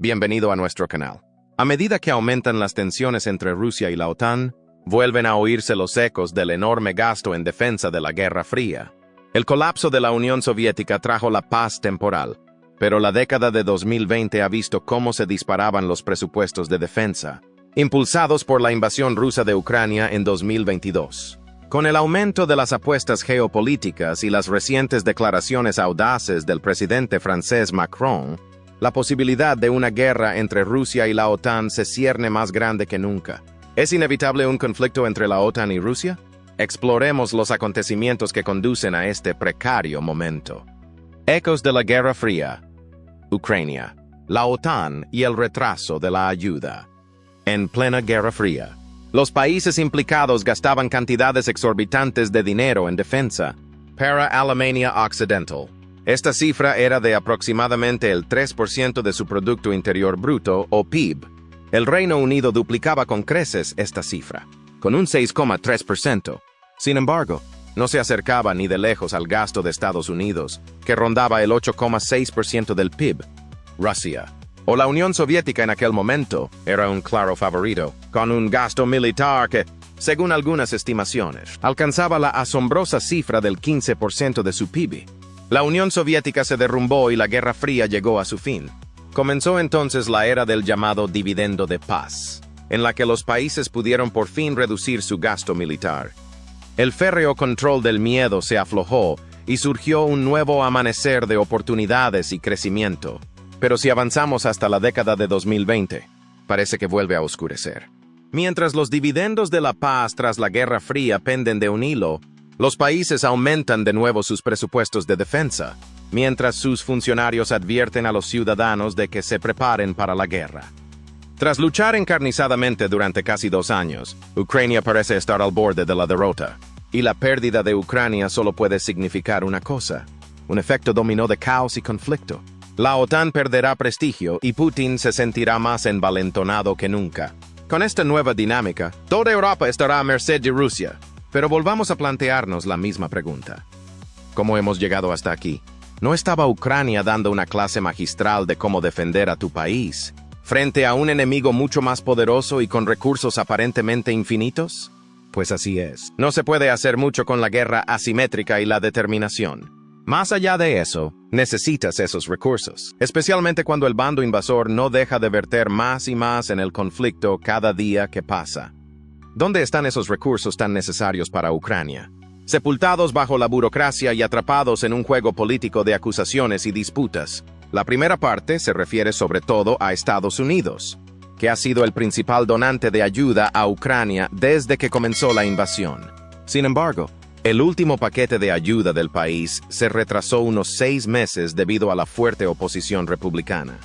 Bienvenido a nuestro canal. A medida que aumentan las tensiones entre Rusia y la OTAN, vuelven a oírse los ecos del enorme gasto en defensa de la Guerra Fría. El colapso de la Unión Soviética trajo la paz temporal, pero la década de 2020 ha visto cómo se disparaban los presupuestos de defensa, impulsados por la invasión rusa de Ucrania en 2022. Con el aumento de las apuestas geopolíticas y las recientes declaraciones audaces del presidente francés Macron, la posibilidad de una guerra entre Rusia y la OTAN se cierne más grande que nunca. ¿Es inevitable un conflicto entre la OTAN y Rusia? Exploremos los acontecimientos que conducen a este precario momento. Ecos de la Guerra Fría. Ucrania, la OTAN y el retraso de la ayuda. En plena Guerra Fría, los países implicados gastaban cantidades exorbitantes de dinero en defensa para Alemania Occidental. Esta cifra era de aproximadamente el 3% de su Producto Interior Bruto, o PIB. El Reino Unido duplicaba con creces esta cifra, con un 6,3%. Sin embargo, no se acercaba ni de lejos al gasto de Estados Unidos, que rondaba el 8,6% del PIB. Rusia, o la Unión Soviética en aquel momento, era un claro favorito, con un gasto militar que, según algunas estimaciones, alcanzaba la asombrosa cifra del 15% de su PIB. La Unión Soviética se derrumbó y la Guerra Fría llegó a su fin. Comenzó entonces la era del llamado dividendo de paz, en la que los países pudieron por fin reducir su gasto militar. El férreo control del miedo se aflojó y surgió un nuevo amanecer de oportunidades y crecimiento. Pero si avanzamos hasta la década de 2020, parece que vuelve a oscurecer. Mientras los dividendos de la paz tras la Guerra Fría penden de un hilo, los países aumentan de nuevo sus presupuestos de defensa, mientras sus funcionarios advierten a los ciudadanos de que se preparen para la guerra. Tras luchar encarnizadamente durante casi 2 años, Ucrania parece estar al borde de la derrota, y la pérdida de Ucrania solo puede significar una cosa: un efecto dominó de caos y conflicto. La OTAN perderá prestigio y Putin se sentirá más envalentonado que nunca. Con esta nueva dinámica, toda Europa estará a merced de Rusia. Pero volvamos a plantearnos la misma pregunta. ¿Cómo hemos llegado hasta aquí? ¿No estaba Ucrania dando una clase magistral de cómo defender a tu país frente a un enemigo mucho más poderoso y con recursos aparentemente infinitos? Pues así es. No se puede hacer mucho con la guerra asimétrica y la determinación. Más allá de eso, necesitas esos recursos, especialmente cuando el bando invasor no deja de verter más y más en el conflicto cada día que pasa. ¿Dónde están esos recursos tan necesarios para Ucrania? Sepultados bajo la burocracia y atrapados en un juego político de acusaciones y disputas. La primera parte se refiere sobre todo a Estados Unidos, que ha sido el principal donante de ayuda a Ucrania desde que comenzó la invasión. Sin embargo, el último paquete de ayuda del país se retrasó unos 6 meses debido a la fuerte oposición republicana.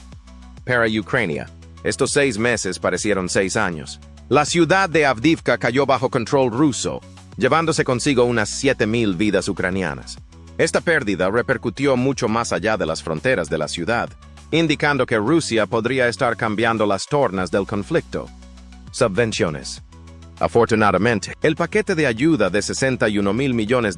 Para Ucrania, estos 6 meses parecieron 6 años. La ciudad de Avdiivka cayó bajo control ruso, llevándose consigo unas 7,000 vidas ucranianas. Esta pérdida repercutió mucho más allá de las fronteras de la ciudad, indicando que Rusia podría estar cambiando las tornas del conflicto. Subvenciones. Afortunadamente, el paquete de ayuda de $61,000 millones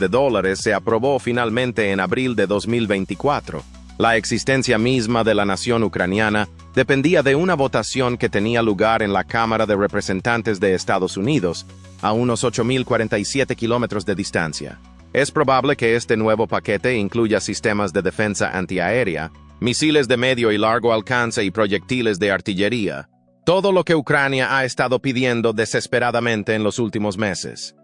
se aprobó finalmente en abril de 2024. La existencia misma de la nación ucraniana dependía de una votación que tenía lugar en la Cámara de Representantes de Estados Unidos, a unos 8,047 kilómetros de distancia. Es probable que este nuevo paquete incluya sistemas de defensa antiaérea, misiles de medio y largo alcance y proyectiles de artillería, todo lo que Ucrania ha estado pidiendo desesperadamente en los últimos meses.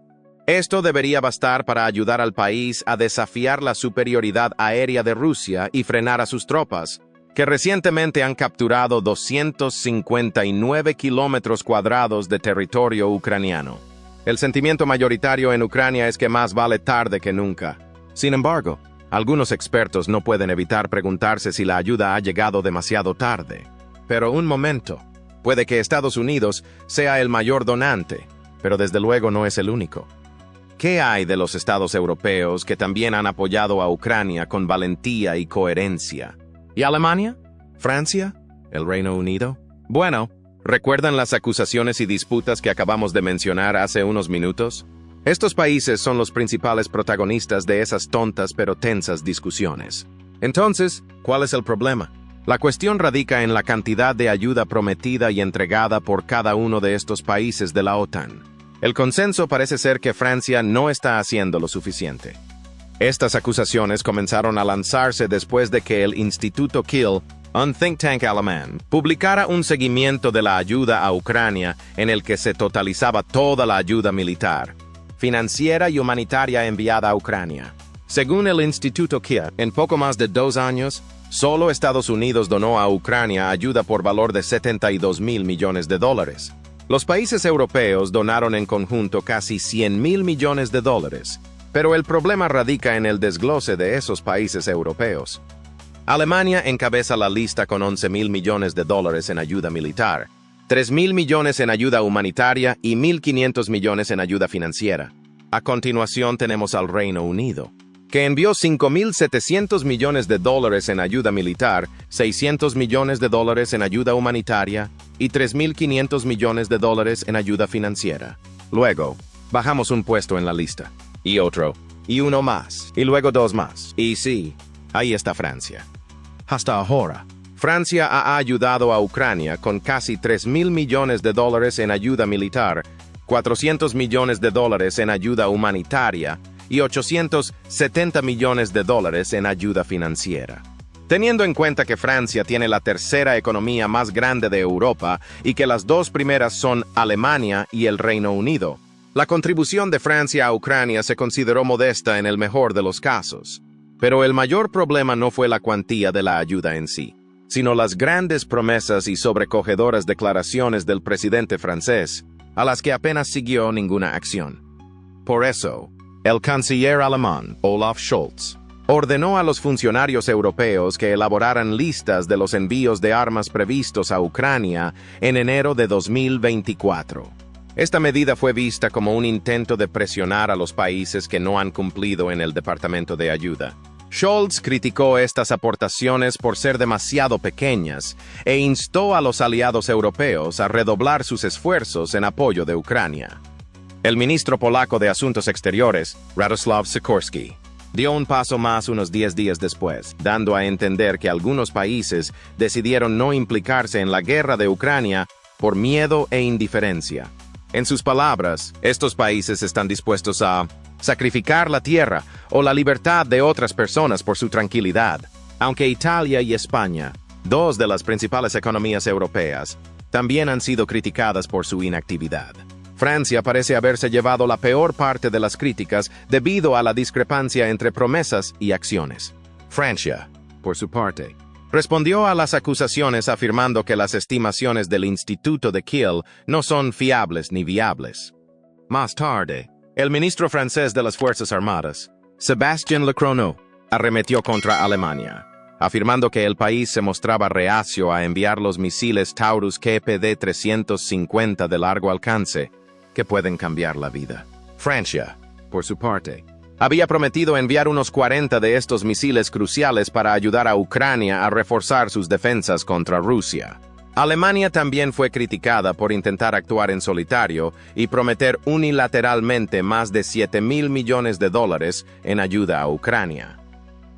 Esto debería bastar para ayudar al país a desafiar la superioridad aérea de Rusia y frenar a sus tropas, que recientemente han capturado 259 kilómetros cuadrados de territorio ucraniano. El sentimiento mayoritario en Ucrania es que más vale tarde que nunca. Sin embargo, algunos expertos no pueden evitar preguntarse si la ayuda ha llegado demasiado tarde. Pero un momento, puede que Estados Unidos sea el mayor donante, pero desde luego no es el único. ¿Qué hay de los estados europeos que también han apoyado a Ucrania con valentía y coherencia? ¿Y Alemania? ¿Francia? ¿El Reino Unido? Bueno, ¿recuerdan las acusaciones y disputas que acabamos de mencionar hace unos minutos? Estos países son los principales protagonistas de esas tontas pero tensas discusiones. Entonces, ¿cuál es el problema? La cuestión radica en la cantidad de ayuda prometida y entregada por cada uno de estos países de la OTAN. El consenso parece ser que Francia no está haciendo lo suficiente. Estas acusaciones comenzaron a lanzarse después de que el Instituto Kiel, un think tank alemán, publicara un seguimiento de la ayuda a Ucrania en el que se totalizaba toda la ayuda militar, financiera y humanitaria enviada a Ucrania. Según el Instituto Kiel, en poco más de 2 años, solo Estados Unidos donó a Ucrania ayuda por valor de 72.000 millones de dólares. Los países europeos donaron en conjunto casi 100.000 millones de dólares, pero el problema radica en el desglose de esos países europeos. Alemania encabeza la lista con 11.000 millones de dólares en ayuda militar, 3.000 millones en ayuda humanitaria y 1.500 millones en ayuda financiera. A continuación tenemos al Reino Unido, que envió 5.700 millones de dólares en ayuda militar, 600 millones de dólares en ayuda humanitaria y 3.500 millones de dólares en ayuda financiera. Luego, bajamos un puesto en la lista, y otro, y uno más, y luego 2 más. Y sí, ahí está Francia. Hasta ahora, Francia ha ayudado a Ucrania con casi 3.000 millones de dólares en ayuda militar, 400 millones de dólares en ayuda humanitaria, y 870 millones de dólares en ayuda financiera. Teniendo en cuenta que Francia tiene la tercera economía más grande de Europa y que las 2 primeras son Alemania y el Reino Unido, la contribución de Francia a Ucrania se consideró modesta en el mejor de los casos. Pero el mayor problema no fue la cuantía de la ayuda en sí, sino las grandes promesas y sobrecogedoras declaraciones del presidente francés, a las que apenas siguió ninguna acción. Por eso, el canciller alemán, Olaf Scholz, ordenó a los funcionarios europeos que elaboraran listas de los envíos de armas previstos a Ucrania en enero de 2024. Esta medida fue vista como un intento de presionar a los países que no han cumplido en el Departamento de Ayuda. Scholz criticó estas aportaciones por ser demasiado pequeñas e instó a los aliados europeos a redoblar sus esfuerzos en apoyo de Ucrania. El ministro polaco de Asuntos Exteriores, Radoslaw Sikorski, dio un paso más unos 10 días después, dando a entender que algunos países decidieron no implicarse en la guerra de Ucrania por miedo e indiferencia. En sus palabras, estos países están dispuestos a sacrificar la tierra o la libertad de otras personas por su tranquilidad, aunque Italia y España, 2 de las principales economías europeas, también han sido criticadas por su inactividad. Francia parece haberse llevado la peor parte de las críticas debido a la discrepancia entre promesas y acciones. Francia, por su parte, respondió a las acusaciones afirmando que las estimaciones del Instituto de Kiel no son fiables ni viables. Más tarde, el ministro francés de las Fuerzas Armadas, Sébastien Lecornu, arremetió contra Alemania, afirmando que el país se mostraba reacio a enviar los misiles Taurus KPD-350 de largo alcance, que pueden cambiar la vida. Francia, por su parte, había prometido enviar unos 40 de estos misiles cruciales para ayudar a Ucrania a reforzar sus defensas contra Rusia. Alemania también fue criticada por intentar actuar en solitario y prometer unilateralmente más de 7.000 millones de dólares en ayuda a Ucrania.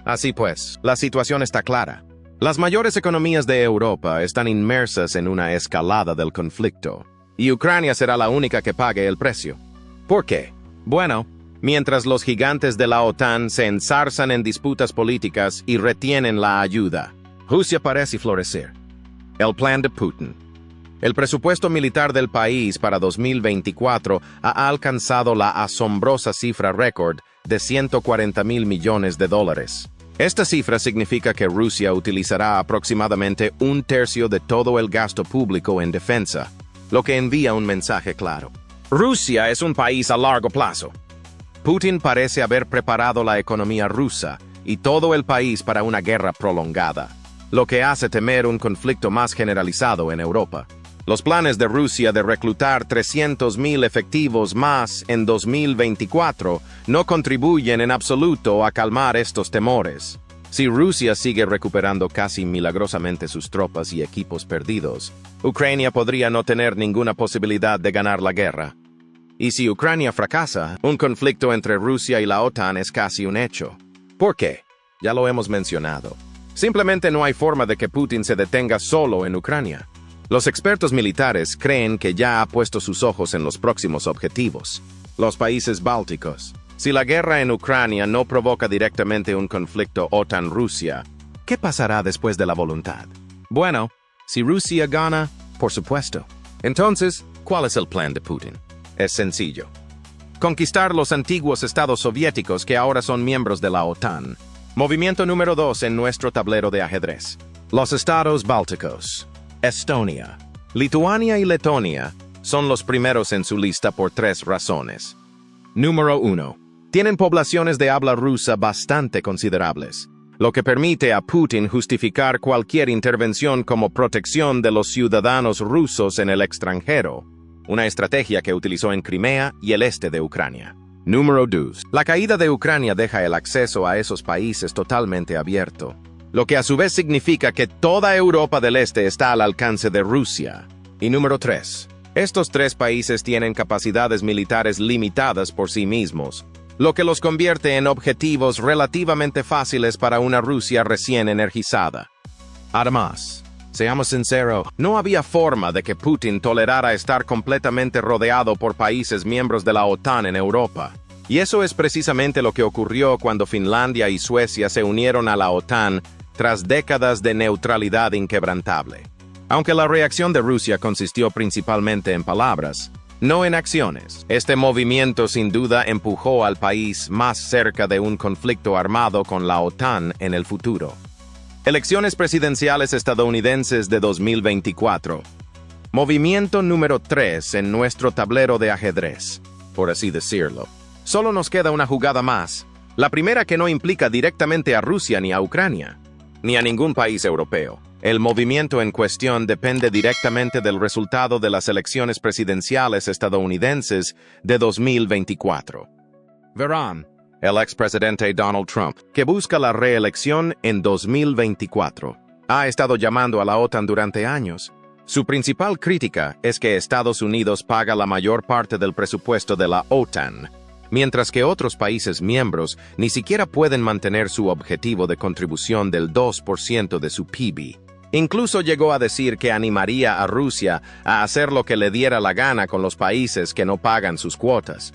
Así pues, la situación está clara. Las mayores economías de Europa están inmersas en una escalada del conflicto, y Ucrania será la única que pague el precio. ¿Por qué? Bueno, mientras los gigantes de la OTAN se enzarzan en disputas políticas y retienen la ayuda, Rusia parece florecer. El plan de Putin. El presupuesto militar del país para 2024 ha alcanzado la asombrosa cifra récord de 140.000 millones de dólares. Esta cifra significa que Rusia utilizará aproximadamente 1/3 de todo el gasto público en defensa, lo que envía un mensaje claro. Rusia es un país a largo plazo. Putin parece haber preparado la economía rusa y todo el país para una guerra prolongada, lo que hace temer un conflicto más generalizado en Europa. Los planes de Rusia de reclutar 300.000 efectivos más en 2024 no contribuyen en absoluto a calmar estos temores. Si Rusia sigue recuperando casi milagrosamente sus tropas y equipos perdidos, Ucrania podría no tener ninguna posibilidad de ganar la guerra. Y si Ucrania fracasa, un conflicto entre Rusia y la OTAN es casi un hecho. ¿Por qué? Ya lo hemos mencionado. Simplemente no hay forma de que Putin se detenga solo en Ucrania. Los expertos militares creen que ya ha puesto sus ojos en los próximos objetivos, los países bálticos. Si la guerra en Ucrania no provoca directamente un conflicto OTAN-Rusia, ¿qué pasará después de la voluntad? Bueno, si Rusia gana, por supuesto. Entonces, ¿cuál es el plan de Putin? Es sencillo. Conquistar los antiguos estados soviéticos que ahora son miembros de la OTAN. Movimiento número 2 en nuestro tablero de ajedrez. Los estados bálticos. Estonia, Lituania y Letonia son los primeros en su lista por 3 razones. Número 1. Tienen poblaciones de habla rusa bastante considerables, lo que permite a Putin justificar cualquier intervención como protección de los ciudadanos rusos en el extranjero, una estrategia que utilizó en Crimea y el este de Ucrania. Número 2. La caída de Ucrania deja el acceso a esos países totalmente abierto, lo que a su vez significa que toda Europa del Este está al alcance de Rusia. Y número 3. Estos 3 países tienen capacidades militares limitadas por sí mismos, lo que los convierte en objetivos relativamente fáciles para una Rusia recién energizada. Además, seamos sinceros, no había forma de que Putin tolerara estar completamente rodeado por países miembros de la OTAN en Europa. Y eso es precisamente lo que ocurrió cuando Finlandia y Suecia se unieron a la OTAN tras décadas de neutralidad inquebrantable. Aunque la reacción de Rusia consistió principalmente en palabras, no en acciones, este movimiento sin duda empujó al país más cerca de un conflicto armado con la OTAN en el futuro. Elecciones presidenciales estadounidenses de 2024. Movimiento número 3 en nuestro tablero de ajedrez, por así decirlo. Solo nos queda una jugada más, la primera que no implica directamente a Rusia ni a Ucrania, ni a ningún país europeo. El movimiento en cuestión depende directamente del resultado de las elecciones presidenciales estadounidenses de 2024. Verán, el expresidente Donald Trump, que busca la reelección en 2024, ha estado llamando a la OTAN durante años. Su principal crítica es que Estados Unidos paga la mayor parte del presupuesto de la OTAN, mientras que otros países miembros ni siquiera pueden mantener su objetivo de contribución del 2% de su PIB. Incluso llegó a decir que animaría a Rusia a hacer lo que le diera la gana con los países que no pagan sus cuotas.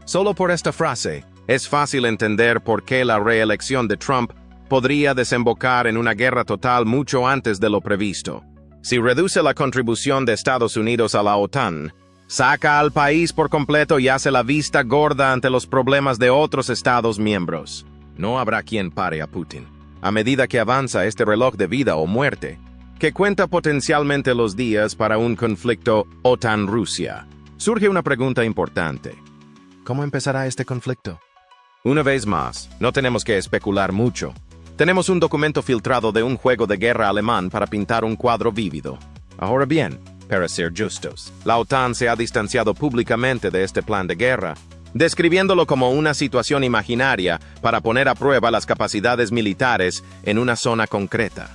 Solo por esta frase, es fácil entender por qué la reelección de Trump podría desembocar en una guerra total mucho antes de lo previsto. Si reduce la contribución de Estados Unidos a la OTAN, saca al país por completo y hace la vista gorda ante los problemas de otros Estados miembros. No habrá quien pare a Putin. A medida que avanza este reloj de vida o muerte, que cuenta potencialmente los días para un conflicto OTAN-Rusia, surge una pregunta importante. ¿Cómo empezará este conflicto? Una vez más, no tenemos que especular mucho. Tenemos un documento filtrado de un juego de guerra alemán para pintar un cuadro vívido. Ahora bien, para ser justos, la OTAN se ha distanciado públicamente de este plan de guerra, describiéndolo como una situación imaginaria para poner a prueba las capacidades militares en una zona concreta.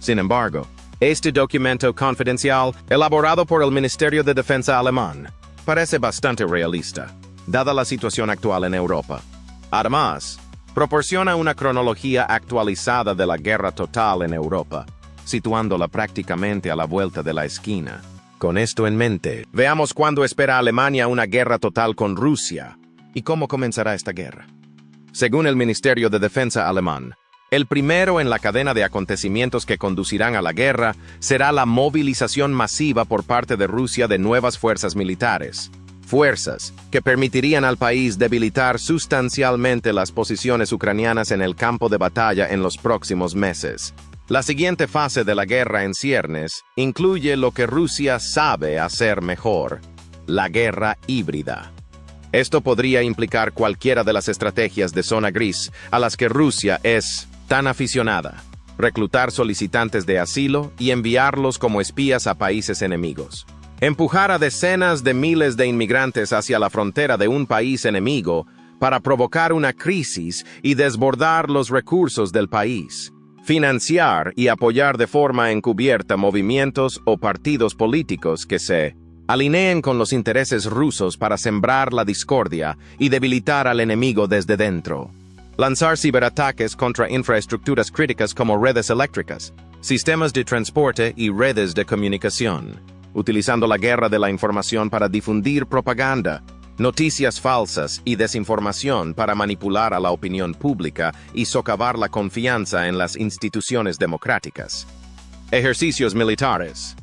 Sin embargo, este documento confidencial, elaborado por el Ministerio de Defensa alemán, parece bastante realista, dada la situación actual en Europa. Además, proporciona una cronología actualizada de la guerra total en Europa, situándola prácticamente a la vuelta de la esquina. Con esto en mente, veamos cuándo espera Alemania una guerra total con Rusia y cómo comenzará esta guerra. Según el Ministerio de Defensa alemán, el primero en la cadena de acontecimientos que conducirán a la guerra será la movilización masiva por parte de Rusia de nuevas fuerzas militares. Fuerzas que permitirían al país debilitar sustancialmente las posiciones ucranianas en el campo de batalla en los próximos meses. La siguiente fase de la guerra en ciernes incluye lo que Rusia sabe hacer mejor, la guerra híbrida. Esto podría implicar cualquiera de las estrategias de zona gris a las que Rusia es tan aficionada: reclutar solicitantes de asilo y enviarlos como espías a países enemigos. Empujar a decenas de miles de inmigrantes hacia la frontera de un país enemigo para provocar una crisis y desbordar los recursos del país. Financiar y apoyar de forma encubierta movimientos o partidos políticos que se alineen con los intereses rusos para sembrar la discordia y debilitar al enemigo desde dentro. lanzar ciberataques contra infraestructuras críticas como redes eléctricas, sistemas de transporte y redes de comunicación, utilizando la guerra de la información para difundir propaganda, noticias falsas y desinformación para manipular a la opinión pública y socavar la confianza en las instituciones democráticas. Ejercicios militares.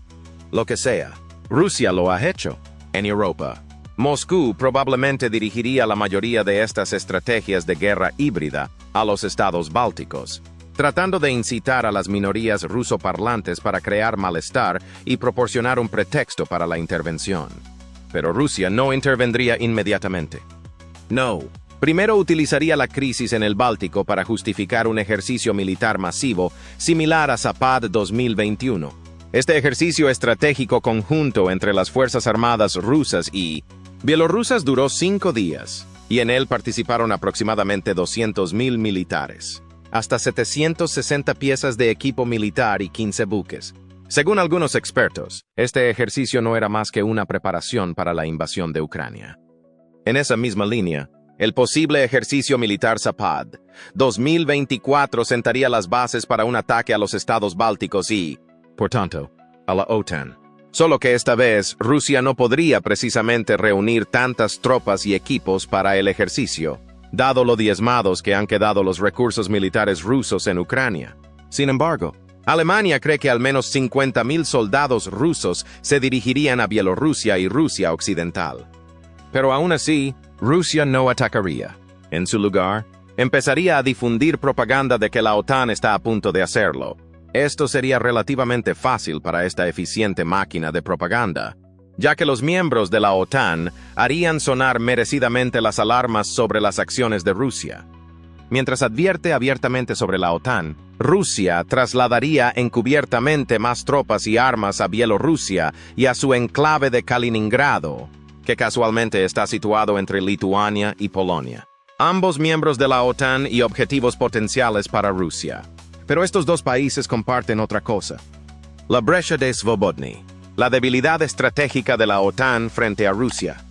Lo que sea. Rusia lo ha hecho. En Europa, Moscú probablemente dirigiría la mayoría de estas estrategias de guerra híbrida a los estados bálticos, tratando de incitar a las minorías rusoparlantes para crear malestar y proporcionar un pretexto para la intervención. Pero Rusia no intervendría inmediatamente. No. Primero utilizaría la crisis en el Báltico para justificar un ejercicio militar masivo similar a Zapad 2021. Este ejercicio estratégico conjunto entre las Fuerzas Armadas rusas y bielorrusas duró 5 días, y en él participaron aproximadamente 200.000 militares, hasta 760 piezas de equipo militar y 15 buques. Según algunos expertos, este ejercicio no era más que una preparación para la invasión de Ucrania. En esa misma línea, el posible ejercicio militar Zapad 2024 sentaría las bases para un ataque a los estados bálticos y, por tanto, a la OTAN. Solo que esta vez Rusia no podría precisamente reunir tantas tropas y equipos para el ejercicio, dado lo diezmados que han quedado los recursos militares rusos en Ucrania. Sin embargo, Alemania cree que al menos 50.000 soldados rusos se dirigirían a Bielorrusia y Rusia Occidental. Pero aún así, Rusia no atacaría. En su lugar, empezaría a difundir propaganda de que la OTAN está a punto de hacerlo. Esto sería relativamente fácil para esta eficiente máquina de propaganda, ya que los miembros de la OTAN harían sonar merecidamente las alarmas sobre las acciones de Rusia. Mientras advierte abiertamente sobre la OTAN, Rusia trasladaría encubiertamente más tropas y armas a Bielorrusia y a su enclave de Kaliningrado, que casualmente está situado entre Lituania y Polonia. Ambos miembros de la OTAN y objetivos potenciales para Rusia. Pero estos dos países comparten otra cosa. La brecha de Svobodny, la debilidad estratégica de la OTAN frente a Rusia.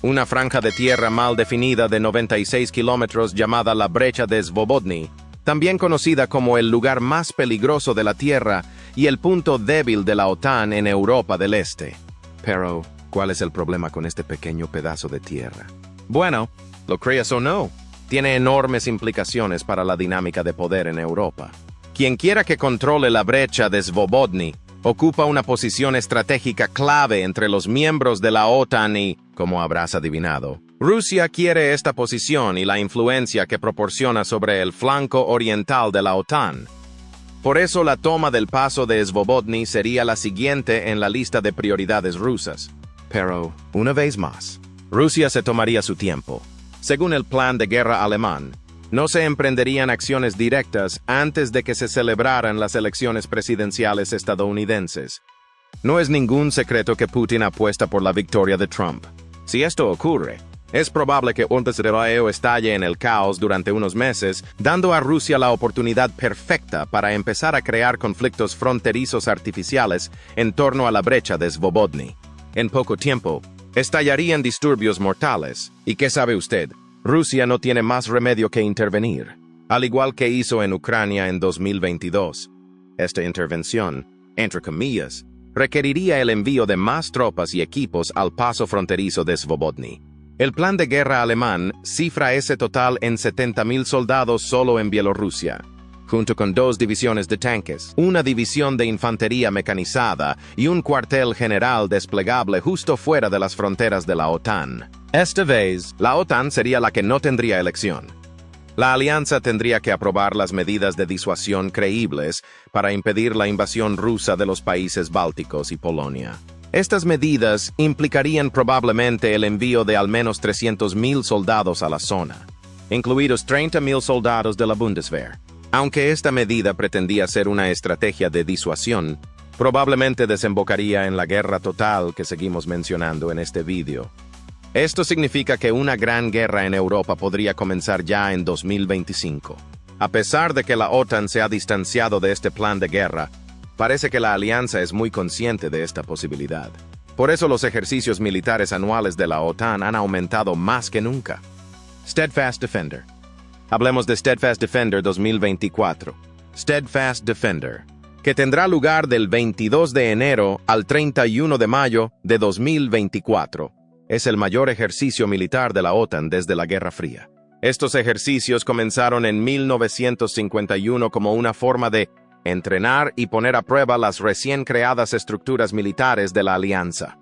Una franja de tierra mal definida de 96 kilómetros llamada la brecha de Svobodny, también conocida como el lugar más peligroso de la Tierra y el punto débil de la OTAN en Europa del Este. Pero, ¿cuál es el problema con este pequeño pedazo de tierra? Bueno, lo creas o no, tiene enormes implicaciones para la dinámica de poder en Europa. Quien quiera que controle la brecha de Svobodny ocupa una posición estratégica clave entre los miembros de la OTAN y, como habrás adivinado, Rusia quiere esta posición y la influencia que proporciona sobre el flanco oriental de la OTAN. Por eso la toma del paso de Svobodny sería la siguiente en la lista de prioridades rusas. Pero, una vez más, Rusia se tomaría su tiempo. Según el plan de guerra alemán, no se emprenderían acciones directas antes de que se celebraran las elecciones presidenciales estadounidenses. No es ningún secreto que Putin apuesta por la victoria de Trump. Si esto ocurre, es probable que un desarrollo estalle en el caos durante unos meses, dando a Rusia la oportunidad perfecta para empezar a crear conflictos fronterizos artificiales en torno a la brecha de Svobodny. En poco tiempo, estallarían disturbios mortales. ¿Y qué sabe usted? Rusia no tiene más remedio que intervenir, al igual que hizo en Ucrania en 2022. Esta intervención, entre comillas, requeriría el envío de más tropas y equipos al paso fronterizo de Svobodny. El plan de guerra alemán cifra ese total en 70.000 soldados solo en Bielorrusia, junto con 2 divisiones de tanques, una división de infantería mecanizada y un cuartel general desplegable justo fuera de las fronteras de la OTAN. Esta vez, la OTAN sería la que no tendría elección. La alianza tendría que aprobar las medidas de disuasión creíbles para impedir la invasión rusa de los países bálticos y Polonia. Estas medidas implicarían probablemente el envío de al menos 300.000 soldados a la zona, incluidos 30.000 soldados de la Bundeswehr. Aunque esta medida pretendía ser una estrategia de disuasión, probablemente desembocaría en la guerra total que seguimos mencionando en este vídeo. Esto significa que una gran guerra en Europa podría comenzar ya en 2025. A pesar de que la OTAN se ha distanciado de este plan de guerra, parece que la alianza es muy consciente de esta posibilidad. Por eso los ejercicios militares anuales de la OTAN han aumentado más que nunca. Steadfast Defender. Hablemos de Steadfast Defender 2024. Steadfast Defender, que tendrá lugar del 22 de enero al 31 de mayo de 2024. Es el mayor ejercicio militar de la OTAN desde la Guerra Fría. Estos ejercicios comenzaron en 1951 como una forma de entrenar y poner a prueba las recién creadas estructuras militares de la alianza.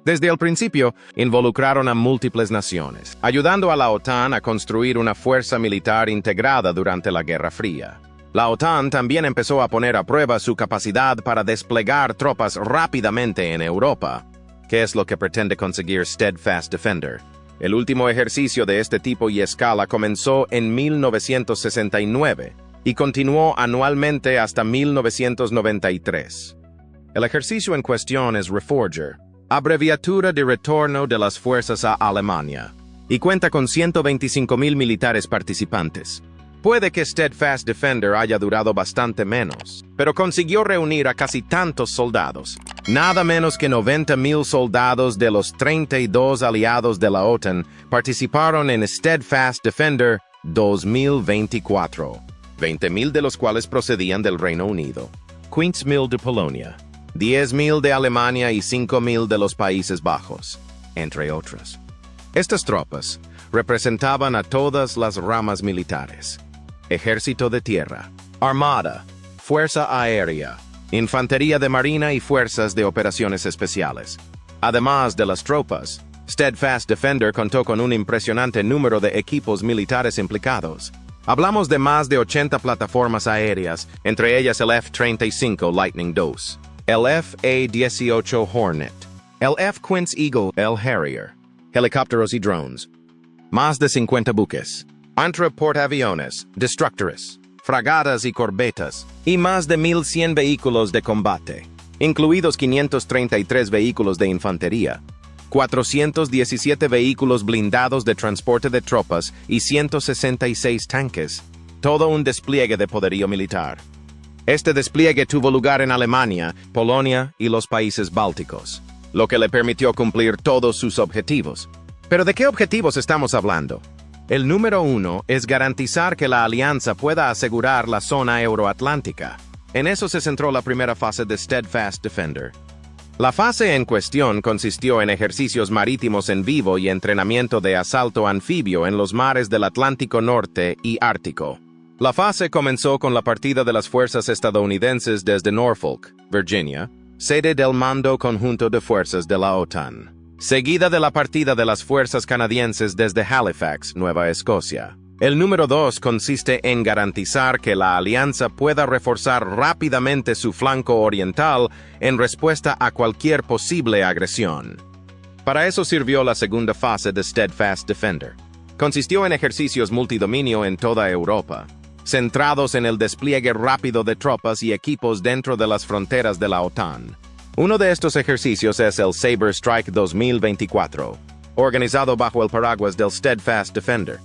Desde el principio, involucraron a múltiples naciones, ayudando a la OTAN a construir una fuerza militar integrada durante la Guerra Fría. La OTAN también empezó a poner a prueba su capacidad para desplegar tropas rápidamente en Europa, que es lo que pretende conseguir Steadfast Defender. El último ejercicio de este tipo y escala comenzó en 1969 y continuó anualmente hasta 1993. El ejercicio en cuestión es Reforger, abreviatura de retorno de las fuerzas a Alemania, y cuenta con 125,000 militares participantes. Puede que Steadfast Defender haya durado bastante menos, pero consiguió reunir a casi tantos soldados. Nada menos que 90,000 soldados de los 32 aliados de la OTAN participaron en Steadfast Defender 2024, 20,000 de los cuales procedían del Reino Unido, 15,000 de Polonia, 10,000 de Alemania y 5,000 de los Países Bajos, entre otras. Estas tropas representaban a todas las ramas militares: Ejército de Tierra, Armada, Fuerza Aérea, Infantería de Marina y Fuerzas de Operaciones Especiales. Además de las tropas, Steadfast Defender contó con un impresionante número de equipos militares implicados. Hablamos de más de 80 plataformas aéreas, entre ellas el F-35 Lightning II, el F-A-18 Hornet, el F-15 Eagle, el Harrier, helicópteros y drones, más de 50 buques, entre portaaviones, destructores, fragatas y corbetas, y más de 1,100 vehículos de combate, incluidos 533 vehículos de infantería, 417 vehículos blindados de transporte de tropas y 166 tanques, todo un despliegue de poderío militar. Este despliegue tuvo lugar en Alemania, Polonia y los países bálticos, lo que le permitió cumplir todos sus objetivos. ¿Pero de qué objetivos estamos hablando? El número 1 es garantizar que la alianza pueda asegurar la zona euroatlántica. En eso se centró la primera fase de Steadfast Defender. La fase en cuestión consistió en ejercicios marítimos en vivo y entrenamiento de asalto anfibio en los mares del Atlántico Norte y Ártico. La fase comenzó con la partida de las fuerzas estadounidenses desde Norfolk, Virginia, sede del Mando Conjunto de Fuerzas de la OTAN, seguida de la partida de las fuerzas canadienses desde Halifax, Nueva Escocia. El número 2 consiste en garantizar que la alianza pueda reforzar rápidamente su flanco oriental en respuesta a cualquier posible agresión. Para eso sirvió la segunda fase de Steadfast Defender. Consistió en ejercicios multidominio en toda Europa, centrados en el despliegue rápido de tropas y equipos dentro de las fronteras de la OTAN. Uno de estos ejercicios es el Saber Strike 2024, organizado bajo el paraguas del Steadfast Defender.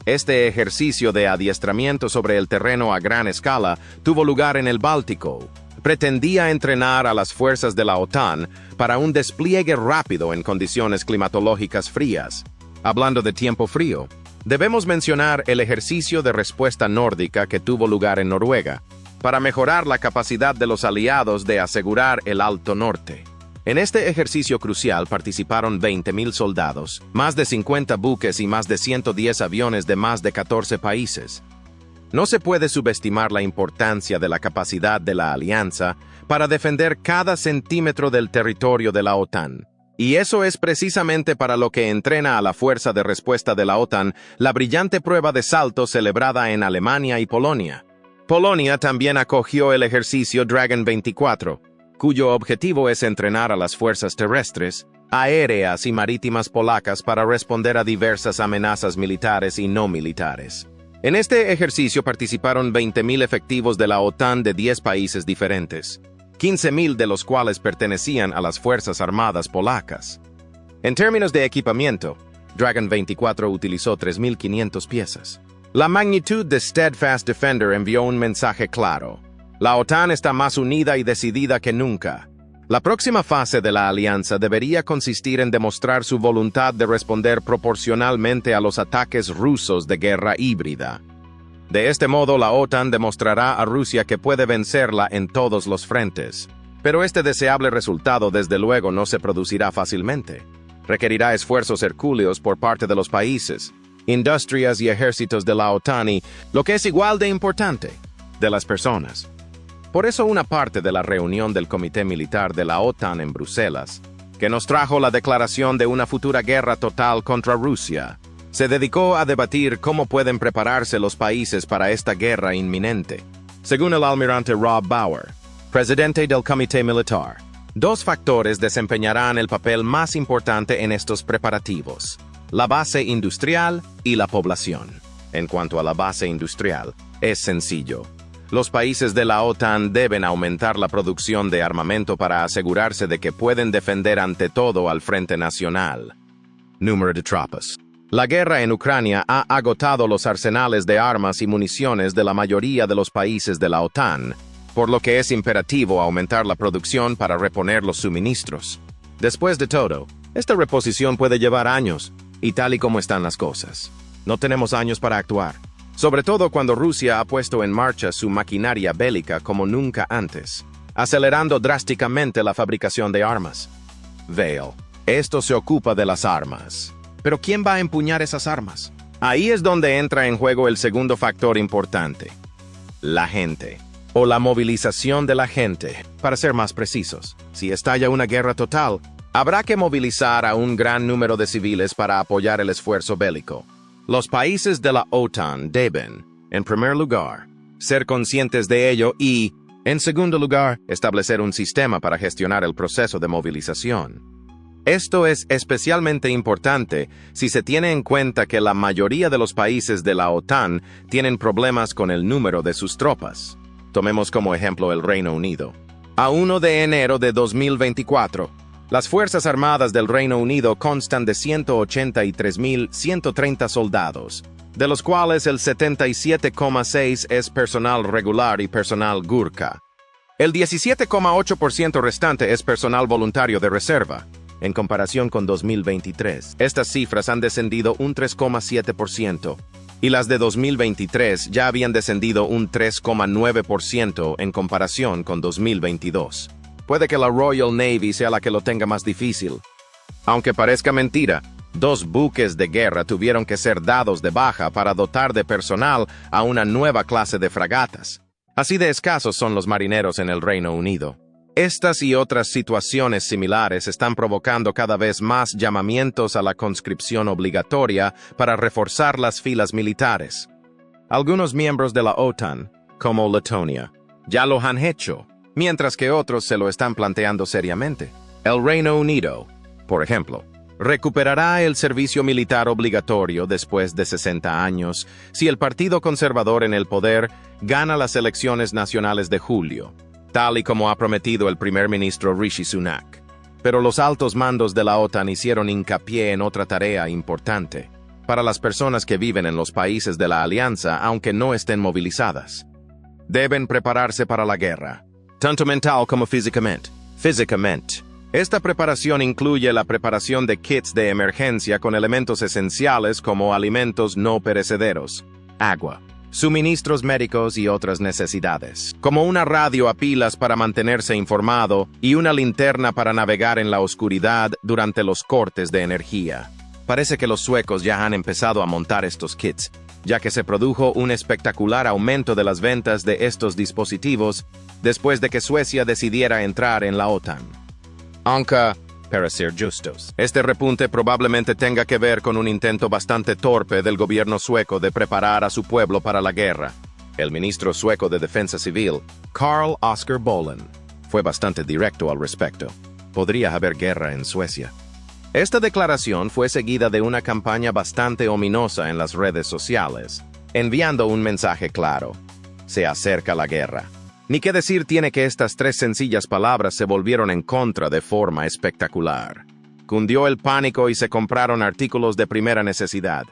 Este ejercicio de adiestramiento sobre el terreno a gran escala tuvo lugar en el Báltico. Pretendía entrenar a las fuerzas de la OTAN para un despliegue rápido en condiciones climatológicas frías. Hablando de tiempo frío, debemos mencionar el ejercicio de respuesta nórdica que tuvo lugar en Noruega, para mejorar la capacidad de los aliados de asegurar el Alto Norte. En este ejercicio crucial participaron 20,000 soldados, más de 50 buques y más de 110 aviones de más de 14 países. No se puede subestimar la importancia de la capacidad de la alianza para defender cada centímetro del territorio de la OTAN. Y eso es precisamente para lo que entrena a la fuerza de respuesta de la OTAN la brillante prueba de salto celebrada en Alemania y Polonia. Polonia también acogió el ejercicio Dragon 24, cuyo objetivo es entrenar a las fuerzas terrestres, aéreas y marítimas polacas para responder a diversas amenazas militares y no militares. En este ejercicio participaron 20,000 efectivos de la OTAN de 10 países diferentes, 15,000 de los cuales pertenecían a las Fuerzas Armadas polacas. En términos de equipamiento, Dragon 24 utilizó 3,500 piezas. La magnitud de Steadfast Defender envió un mensaje claro. La OTAN está más unida y decidida que nunca. La próxima fase de la alianza debería consistir en demostrar su voluntad de responder proporcionalmente a los ataques rusos de guerra híbrida. De este modo, la OTAN demostrará a Rusia que puede vencerla en todos los frentes. Pero este deseable resultado desde luego no se producirá fácilmente. Requerirá esfuerzos hercúleos por parte de los países, industrias y ejércitos de la OTAN y, lo que es igual de importante, de las personas. Por eso una parte de la reunión del Comité Militar de la OTAN en Bruselas, que nos trajo la declaración de una futura guerra total contra Rusia, se dedicó a debatir cómo pueden prepararse los países para esta guerra inminente. Según el almirante Rob Bauer, presidente del Comité Militar, dos factores desempeñarán el papel más importante en estos preparativos: la base industrial y la población. En cuanto a la base industrial, es sencillo. Los países de la OTAN deben aumentar la producción de armamento para asegurarse de que pueden defender ante todo al frente nacional. Número de tropas. La guerra en Ucrania ha agotado los arsenales de armas y municiones de la mayoría de los países de la OTAN, por lo que es imperativo aumentar la producción para reponer los suministros. Después de todo, esta reposición puede llevar años, y tal y como están las cosas, no tenemos años para actuar, sobre todo cuando Rusia ha puesto en marcha su maquinaria bélica como nunca antes, acelerando drásticamente la fabricación de armas. Vale, esto se ocupa de las armas. Pero ¿quién va a empuñar esas armas? Ahí es donde entra en juego el segundo factor importante: la gente, o la movilización de la gente. Para ser más precisos, si estalla una guerra total, habrá que movilizar a un gran número de civiles para apoyar el esfuerzo bélico. Los países de la OTAN deben, en primer lugar, ser conscientes de ello y, en segundo lugar, establecer un sistema para gestionar el proceso de movilización. Esto es especialmente importante si se tiene en cuenta que la mayoría de los países de la OTAN tienen problemas con el número de sus tropas. Tomemos como ejemplo el Reino Unido. A 1 de enero de 2024, las Fuerzas Armadas del Reino Unido constan de 183.130 soldados, de los cuales el 77,6% es personal regular y personal Gurkha. El 17,8% restante es personal voluntario de reserva. En comparación con 2023, estas cifras han descendido un 3,7%, y las de 2023 ya habían descendido un 3,9% en comparación con 2022. Puede que la Royal Navy sea la que lo tenga más difícil. Aunque parezca mentira, 2 buques de guerra tuvieron que ser dados de baja para dotar de personal a una nueva clase de fragatas. Así de escasos son los marineros en el Reino Unido. Estas y otras situaciones similares están provocando cada vez más llamamientos a la conscripción obligatoria para reforzar las filas militares. Algunos miembros de la OTAN, como Letonia, ya lo han hecho, mientras que otros se lo están planteando seriamente. El Reino Unido, por ejemplo, recuperará el servicio militar obligatorio después de 60 años si el Partido Conservador en el poder gana las elecciones nacionales de julio, tal y como ha prometido el primer ministro Rishi Sunak. Pero los altos mandos de la OTAN hicieron hincapié en otra tarea importante para las personas que viven en los países de la alianza, aunque no estén movilizadas. Deben prepararse para la guerra, tanto mental como físicamente. Esta preparación incluye la preparación de kits de emergencia con elementos esenciales como alimentos no perecederos, agua, suministros médicos y otras necesidades, como una radio a pilas para mantenerse informado y una linterna para navegar en la oscuridad durante los cortes de energía. Parece que los suecos ya han empezado a montar estos kits, ya que se produjo un espectacular aumento de las ventas de estos dispositivos después de que Suecia decidiera entrar en la OTAN. Aunque, para ser justos, este repunte probablemente tenga que ver con un intento bastante torpe del gobierno sueco de preparar a su pueblo para la guerra. El ministro sueco de Defensa Civil, Carl Oskar Bolin, fue bastante directo al respecto. Podría haber guerra en Suecia. Esta declaración fue seguida de una campaña bastante ominosa en las redes sociales, enviando un mensaje claro: se acerca la guerra. Ni qué decir tiene que estas 3 sencillas palabras se volvieron en contra de forma espectacular. Cundió el pánico y se compraron artículos de primera necesidad.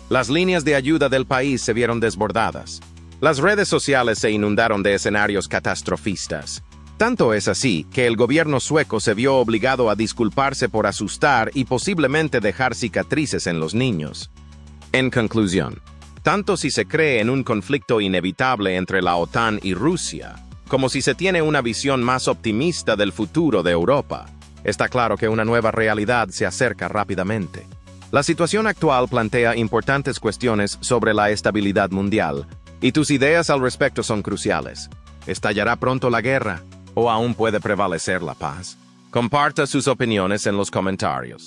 Las líneas de ayuda del país se vieron desbordadas. Las redes sociales se inundaron de escenarios catastrofistas. Tanto es así que el gobierno sueco se vio obligado a disculparse por asustar y posiblemente dejar cicatrices en los niños. En conclusión, tanto si se cree en un conflicto inevitable entre la OTAN y Rusia, como si se tiene una visión más optimista del futuro de Europa. Está claro que una nueva realidad se acerca rápidamente. La situación actual plantea importantes cuestiones sobre la estabilidad mundial, y tus ideas al respecto son cruciales. ¿Estallará pronto la guerra? ¿O aún puede prevalecer la paz? Comparta sus opiniones en los comentarios.